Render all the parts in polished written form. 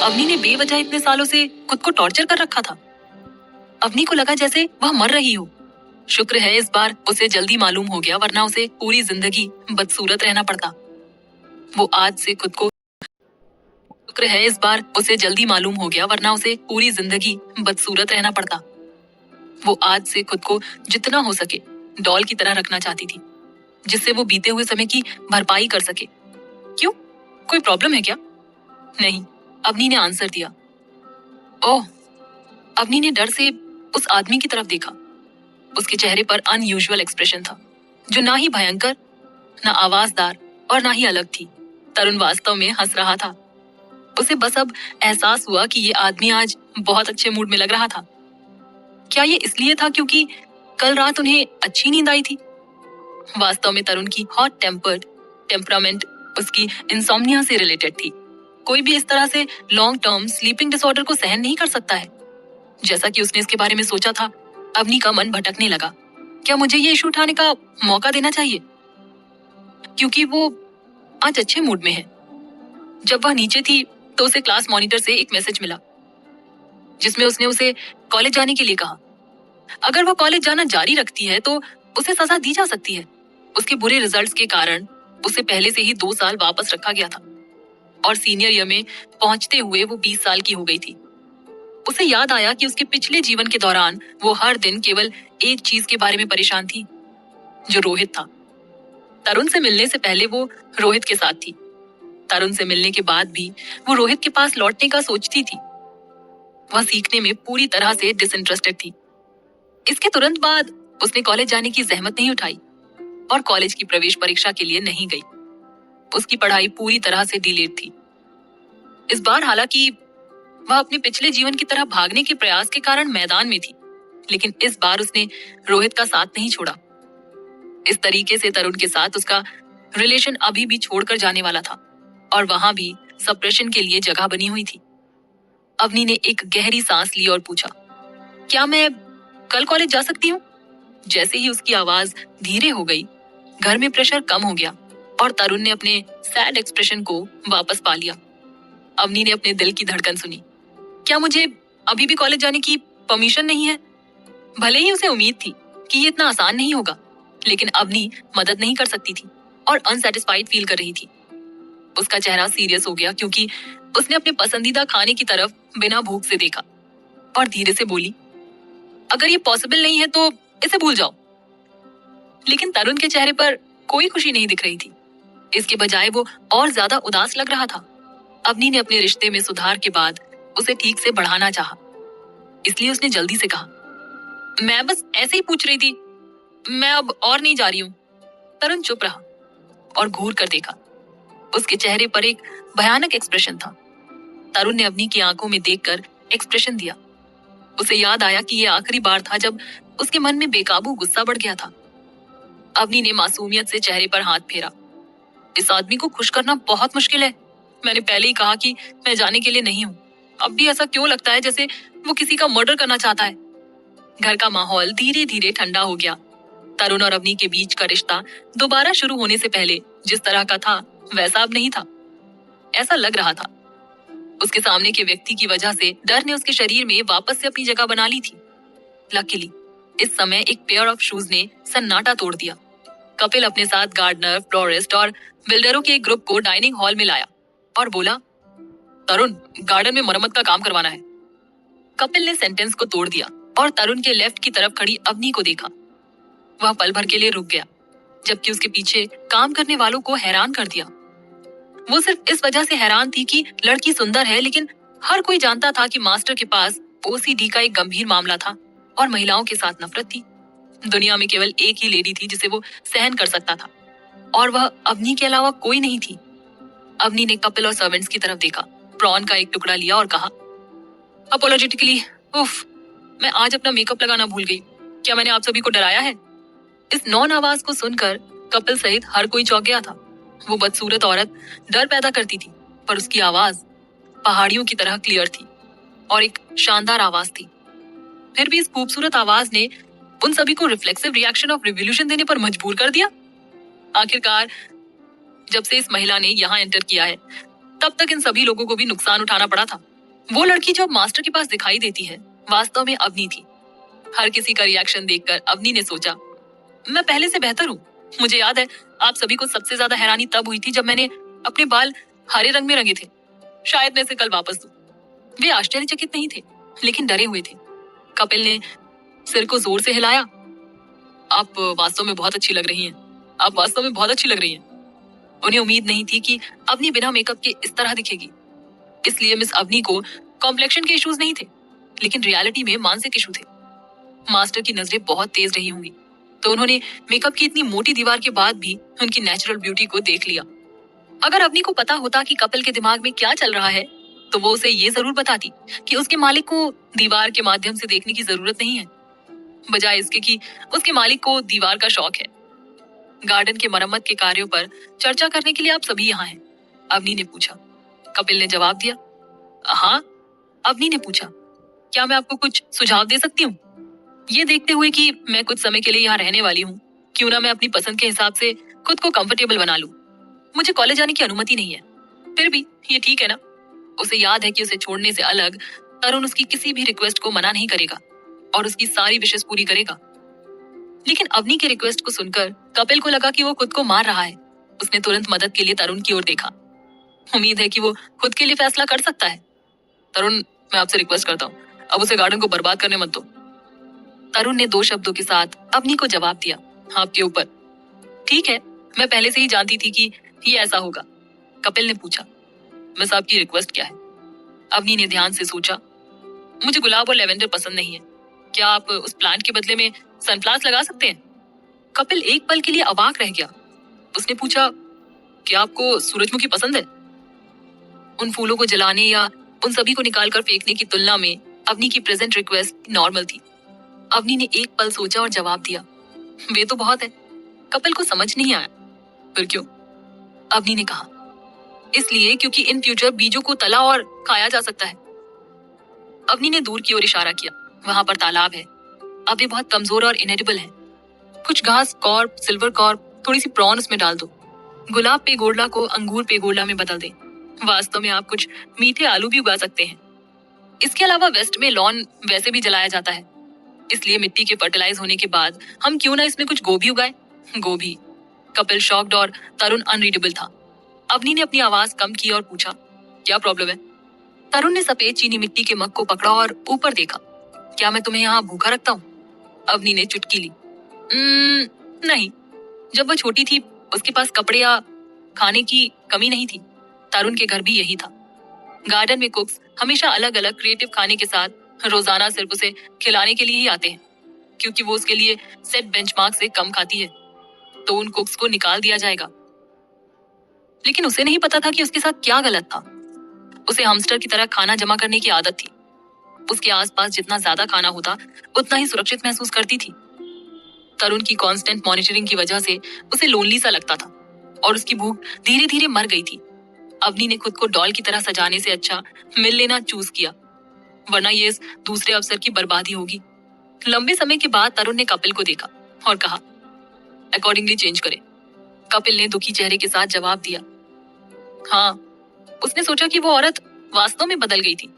अवनी ने बेवजह इतने सालों से खुद को टॉर्चर कर रखा था। अवनी को लगा जैसे वह मर रही हो। शुक्र है इस बार उसे जल्दी मालूम हो गया, वरना उसे पूरी जिंदगी बदसूरत रहना पड़ता। वो आज से खुद को शुक्र है इस बार उसे जल्दी मालूम हो गया, वरना उसे पूरी जिंदगी बदसूरत रहना पड़ता। वो आज से खुद को जितना हो सके डॉल की तरह रखना चाहती थी, जिससे वो बीते हुए समय की भरपाई कर सके। क्यों, कोई प्रॉब्लम है क्या? नहीं, अवनी ने आंसर दिया। ओह, अवनी ने डर से उस आदमी की तरफ देखा। उसके चेहरे पर अनयूजुअल एक्सप्रेशन था, जो ना ही भयंकर, ना आवाजदार और ना ही अलग थी। तरुण वास्तव में हंस रहा था। उसे बस अब एहसास हुआ कि ये आदमी आज बहुत अच्छे मूड में लग रहा था। क्या ये इसलिए था क्योंकि कल रात उन्हें अच्छी नींद आई थी? वास्तव में तरुण की हॉट टेम्पर्ड टेम्परामेंट उसकी इंसोम्निया से रिलेटेड थी। कोई भी इस तरह से लॉन्ग टर्म स्लीपिंग डिसऑर्डर को सहन नहीं कर सकता है। जैसा कि उसने इसके बारे में सोचा था, अवनी का मन भटकने लगा। क्या मुझे ये इशू उठाने का मौका देना चाहिए? क्योंकि वो आज अच्छे मूड में है। जब वह नीचे थी तो उसे क्लास मॉनिटर से एक मैसेज मिला, जिसमें उसने उसे कॉलेज जाने के लिए कहा। अगर वह कॉलेज जाना जारी रखती है तो उसे सजा दी जा सकती है। उसके बुरे रिजल्ट्स के कारण उसे पहले से ही 2 साल वापस रखा गया था और सीनियर ईयर में पहुंचते हुए वो 20 साल की हो गई थी। उसे याद आया कि उसके पिछले जीवन के दौरान वो हर दिन केवल एक चीज के बारे में परेशान थी, जो रोहित था। तरुण से मिलने से पहले वो रोहित के साथ थी। तरुण से मिलने के बाद भी वो रोहित के पास लौटने का सोचती थी। वह सीखने में पूरी तरह से डिसइंटरेस्टेड थी। इसके तुरंत बाद उसने कॉलेज जाने की जहमत नहीं उठाई और कॉलेज की प्रवेश परीक्षा के लिए नहीं गई। उसकी पढ़ाई पूरी तरह से डिलेड थी। इस बार हालांकि वह अपने पिछले जीवन की तरह भागने के प्रयास के कारण मैदान में थी, लेकिन इस बार उसने रोहित का साथ नहीं छोड़ा। इस तरीके से तरुण के साथ उसका रिलेशन अभी भी छोड़कर जाने वाला था और वहां भी सप्रेशन के लिए जगह बनी हुई थी। अवनी ने एक गहरी सांस ली और पूछा, क्या मैं कल कॉलेज जा सकती हूँ? जैसे ही उसकी आवाज धीरे हो गई, घर में प्रेशर कम हो गया और तरुण ने अपने सैड एक्सप्रेशन को वापस पा लिया। अवनी ने अपने दिल की धड़कन सुनी। क्या मुझे अभी भी कॉलेज जाने की परमिशन नहीं है? भले ही उसे उम्मीद थी कि ये इतना आसान नहीं होगा, लेकिन अवनी मदद नहीं कर सकती थी और अनसेटिस्फाइड फील कर रही थी। उसका चेहरा सीरियस हो गया क्योंकि उसने अपने पसंदीदा खाने की तरफ बिना भूख से देखा और धीरे से बोली, अगर ये पॉसिबल नहीं है तो इसे भूल जाओ। लेकिन तरुण के चेहरे पर कोई खुशी नहीं दिख रही थी। इसके बजाय वो और ज्यादा उदास लग रहा था। अवनी ने अपने रिश्ते में सुधार के बाद उसे ठीक से बढ़ाना चाहा, इसलिए उसने जल्दी से कहा, मैं बस ऐसे ही पूछ रही थी, मैं अब और नहीं जा रही हूँ। तरुण चुप रहा और घूर कर देखा। उसके चेहरे पर एक भयानक एक्सप्रेशन था। तरुण ने अवनी की आंखों में देखकर एक्सप्रेशन दिया। उसे याद आया कि यह आखिरी बार था जब उसके मन में बेकाबू गुस्सा बढ़ गया था। अवनी ने मासूमियत से चेहरे पर हाथ फेरा। इस आदमी को खुश करना बहुत मुश्किल है। मैंने पहले ही कहा कि मैं जाने के लिए नहीं हूँ। अब भी ऐसा क्यों लगता है जैसे वो किसी का मर्डर करना चाहता है? घर का माहौल धीरे धीरे ठंडा हो गया। तरुण और अवनी के बीच का रिश्ता दोबारा शुरू होने से पहले जिस तरह का था वैसा अब नहीं था। ऐसा लग रहा था उसके सामने के व्यक्ति की वजह से डर ने उसके शरीर में वापस से अपनी जगह बना ली थी। लकीली इस समय एक पेयर ऑफ शूज ने सन्नाटा तोड़ दिया। कपिल अपने साथ गार्डनर, फ्लोरिस्ट और बिल्डरों के एक ग्रुप को डाइनिंग हॉल में लाया और बोला, तरुण, गार्डन में मरम्मत का काम करवाना है। कपिल ने सेंटेंस को तोड़ दिया और तरुण के लेफ्ट की तरफ खड़ी अवनी को देखा। वह पल भर के लिए रुक गया, जबकि उसके पीछे काम करने वालों को हैरान कर दिया। वो सिर्फ इस वजह से हैरान थी कि लड़की सुंदर है, लेकिन हर कोई जानता था कि मास्टर के पास ओसीडी का एक गंभीर मामला था और महिलाओं के साथ नफरत थी। दुनिया में केवल एक ही लेडी थी जिसे वो सहन कर सकता था और वह अवनी के अलावा कोई नहीं थी। अवनी ने कपिल और सर्वेंट्स की तरफ देखा, प्रॉन का एक टुकड़ा लिया और कहा, अपोलोजेटिकली, उफ, मैं आज अपना मेकअप लगाना भूल गई। क्या मैंने आप सभी को डराया है? इस नॉन आवाज को सुनकर कपिल सहित हर कोई चौंक गया था। वो बदसूरत औरत डर पैदा करती थी, पर उसकी आवाज पहाड़ियों की तरह क्लियर थी और एक शानदार आवाज थी। फिर भी इस खूबसूरत आवाज ने उन सभी को रिफ्लेक्सिव रिएक्शन ऑफ रिवॉल्यूशन देने पर मजबूर कर दिया। आखिरकार जब से इस महिला ने यहाँ एंटर किया है, तब तक इन सभी लोगों को भी नुकसान उठाना पड़ा था। वो लड़की जो अब मास्टर के पास दिखाई देती है वास्तव में अवनी थी। हर किसी का रिएक्शन देखकर अवनी ने सोचा, मैं पहले से बेहतर हूँ। मुझे याद है आप सभी को सबसे ज्यादा हैरानी तब हुई थी जब मैंने अपने बाल हरे रंग में रंगे थे। शायद मैं इसे कल वापस दूं। वे आश्चर्यचकित नहीं थे, लेकिन डरे हुए थे। कपिल ने सिर को जोर से हिलाया। आप वास्तव में बहुत अच्छी लग रही हैं। आप वास्तव में बहुत अच्छी लग रही हैं। उन्हें उम्मीद नहीं थी कि अवनी बिना मेकअप के इस तरह दिखेगी। इसलिए मिस अवनी को कॉम्प्लेक्शन के इश्यूज नहीं थे, लेकिन रियलिटी में मानसिक इशू थे। मास्टर की नजरें बहुत तेज रही होंगी, तो उन्होंने मेकअप की इतनी मोटी दीवार के बाद भी उनकी नेचुरल ब्यूटी को देख लिया। अगर अवनी को पता होता कि कपिल के दिमाग में क्या चल रहा है, तो वो उसे ये जरूर बताती कि उसके मालिक को दीवार के माध्यम से देखने की जरूरत नहीं है, बजाय इसके कि उसके मालिक को दीवार का शौक है। गार्डन के मरम्मत के कार्यों पर चर्चा करने के लिए आप सभी यहाँ हैं, अवनी ने पूछा। कपिल ने जवाब दिया। हाँ, अवनी ने पूछा, क्या मैं आपको कुछ सुझाव दे सकती हूँ? ये देखते हुए कि मैं कुछ समय के लिए यहाँ रहने वाली हूँ, क्यों ना मैं अपनी पसंद के हिसाब से खुद को कंफर्टेबल बना लूँ। मुझे कॉलेज जाने की अनुमति नहीं है, फिर भी ये ठीक है ना? उसे याद है कि उसे छोड़ने से अलग तरुण उसकी किसी भी रिक्वेस्ट को मना नहीं करेगा और उसकी सारी विशेष पूरी करेगा। लेकिन अवनी के रिक्वेस्ट को सुनकर कपिल को लगा कि वो खुद को मार रहा है। उसने तुरंत मदद के लिए तरुण की ओर देखा। उम्मीद है कि वो खुद के लिए फैसला कर सकता है। तरुण, मैं आपसे रिक्वेस्ट करता हूँ, अब उसे गार्डन को बर्बाद करने मत दो। तरुण ने 2 शब्दों के साथ अवनी को जवाब दिया। आपके ऊपर। ठीक है, मैं पहले से ही जानती थी कि ये ऐसा होगा। कपिल ने पूछा, मिस आपकी रिक्वेस्ट क्या है? अवनी ने ध्यान से सोचा। मुझे गुलाब और लेवेंडर पसंद नहीं है। क्या आप उस प्लांट के बदले में सनफ्लावर्स लगा सकते हैं? कपिल एक पल के लिए अवाक रह गया। उसने पूछा, क्या आपको सूरजमुखी पसंद है? उन फूलों को जलाने या उन सभी को निकालकर फेंकने की तुलना में अवनी की प्रेजेंट रिक्वेस्ट नॉर्मल थी। अवनी ने एक पल सोचा और जवाब दिया, वे तो बहुत है। कपिल को समझ नहीं आया। फिर क्यों? अवनी ने कहा, इसलिए क्योंकि इन फ्यूचर बीजों को तला और खाया जा सकता है। अवनी ने दूर की ओर इशारा किया। वहां पर तालाब है। अब ये बहुत कमजोर और इनएडिबल है। कुछ घास, कॉर्प, सिल्वर कॉर्प, थोड़ी सी प्रॉन उसमें डाल दो। गुलाब पेगोडा को अंगूर पेगोडा में बदल दें। वास्तव में आप कुछ मीठे आलू भी उगा सकते हैं। इसके अलावा वेस्ट में लॉन वैसे भी जलाया जाता है, इसलिए मिट्टी के फर्टिलाइज होने के बाद हम क्यों ना इसमें कुछ गोभी उगाए। गोभी? कपिल शॉक्ड और तरुण अनरीडेबल था। अवनी ने अपनी आवाज कम की और पूछा, क्या प्रॉब्लम है? तरुण ने सफेद चीनी मिट्टी के मग को पकड़ा और ऊपर देखा। क्या मैं तुम्हें यहाँ भूखा रखता हूँ? अवनी ने चुटकी ली। नहीं, जब वह छोटी थी उसके पास कपड़े या खाने की कमी नहीं थी। तरुण के घर भी यही था। गार्डन में कुक्स हमेशा अलग अलग क्रिएटिव खाने के साथ रोजाना सिर्फ उसे खिलाने के लिए ही आते हैं, क्योंकि वो उसके लिए सेट बेंचमार्क से कम खाती है, तो उन कुक्स को निकाल दिया जाएगा। लेकिन उसे नहीं पता था कि उसके साथ क्या गलत था। उसे हमस्टर की तरह खाना जमा करने की आदत थी। उसके आसपास जितना ज्यादा खाना होता उतना ही सुरक्षित महसूस करती थी। तरुण की कांस्टेंट मॉनिटरिंग की वजह से उसे लोनली सा लगता था और उसकी भूख धीरे धीरे मर गई थी। अवनी ने खुद को डॉल की तरह सजाने से अच्छा मिल लेना चूज किया, वरना ये इस दूसरे अवसर की बर्बादी होगी। लंबे समय के बाद तरुण ने कपिल को देखा और कहा, अकॉर्डिंगली चेंज करें। कपिल ने दुखी चेहरे के साथ जवाब दिया। हाँ, उसने सोचा कि वो औरत वास्तव में बदल गई थी।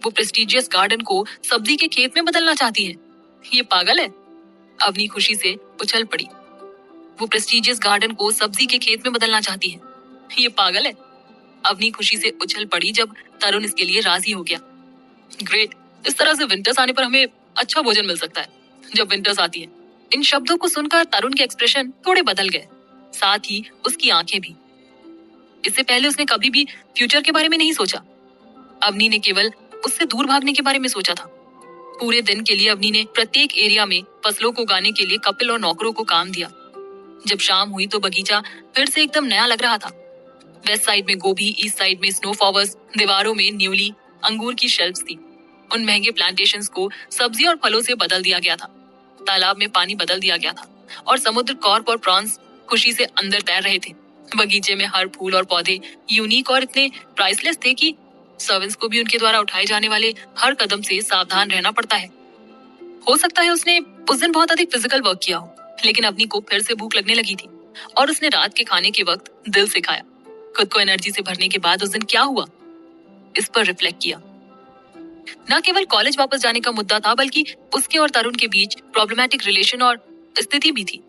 वो प्रेस्टिजियस गार्डन को सब्जी के खेत में बदलना चाहती है। ये पागल है। अवनी खुशी से उछल पड़ी। वो प्रेस्टिजियस गार्डन को सब्जी के खेत में बदलना चाहती है। ये पागल है। अवनी खुशी से उछल पड़ी जब तरुण इसके लिए राजी हो गया। ग्रेट, इस तरह से विंटर्स आने पर हमें अच्छा भोजन मिल सकता है जब विंटर्स आती है। इन शब्दों को सुनकर तरुण के एक्सप्रेशन थोड़े बदल गए, साथ ही उसकी आंखें भी। इससे पहले उसने कभी भी फ्यूचर के बारे में नहीं सोचा। अवनी ने केवल उससे दूर भागने के बारे में सोचा था। पूरे दिन के लिए अवनी ने प्रत्येक एरिया में फसलों को उगाने के लिए कपिल और नौकरों को काम दिया। जब शाम हुई तो बगीचा फिर से एकदम नया लग रहा था। वेस्ट साइड में गोभी, ईस्ट साइड में स्नो फ्लावर्स, दीवारों में न्यूली अंगूर की शेल्फ्स थी। उन महंगे प्लांटेशंस को सब्जी और फलों से बदल दिया गया था। तालाब में पानी बदल दिया गया था और समुद्र कॉर्प और प्रॉन्स खुशी से अंदर तैर रहे थे। बगीचे में हर फूल और पौधे यूनिक और इतने प्राइसलेस थे कि सर्वेंट्स को भी उनके द्वारा उठाए जाने वाले हर कदम से सावधान रहना पड़ता है। हो सकता है उसने उस दिन बहुत अधिक फिजिकल वर्क किया हो, लेकिन अपनी को फिर से भूख लगने लगी थी और उसने रात के खाने के वक्त दिल से खाया। खुद को एनर्जी से भरने के बाद उस दिन क्या हुआ, इस पर रिफ्लेक्ट किया। न केवल कॉलेज वापस जाने का मुद्दा था, बल्कि उसके और तरुण के बीच प्रॉब्लमैटिक रिलेशन और स्थिति भी थी।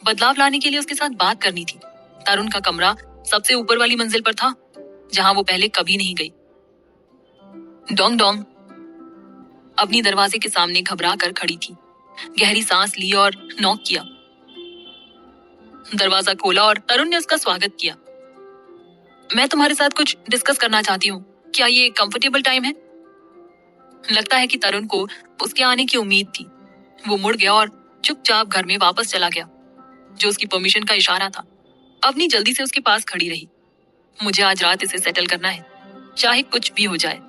बदलाव लाने के लिए उसके साथ बात करनी थी। तरुण का कमरा सबसे ऊपर वाली मंजिल पर था, जहां वो पहले कभी नहीं गई। Dong Dong. अपनी दरवाजे के सामने घबरा कर खड़ी थी। गहरी सांस ली और नॉक किया। दरवाजा खोला और तरुण ने उसका स्वागत किया। मैं तुम्हारे साथ कुछ डिस्कस करना चाहती हूँ। क्या ये कंफर्टेबल टाइम है? लगता है कि तरुण को उसके आने की उम्मीद थी। वो मुड़ गया और चुपचाप घर में वापस चला गया, जो उसकी परमिशन का इशारा था। अवनी जल्दी से उसके पास खड़ी रही। मुझे आज रात इसे सेटल करना है, चाहे कुछ भी हो जाए।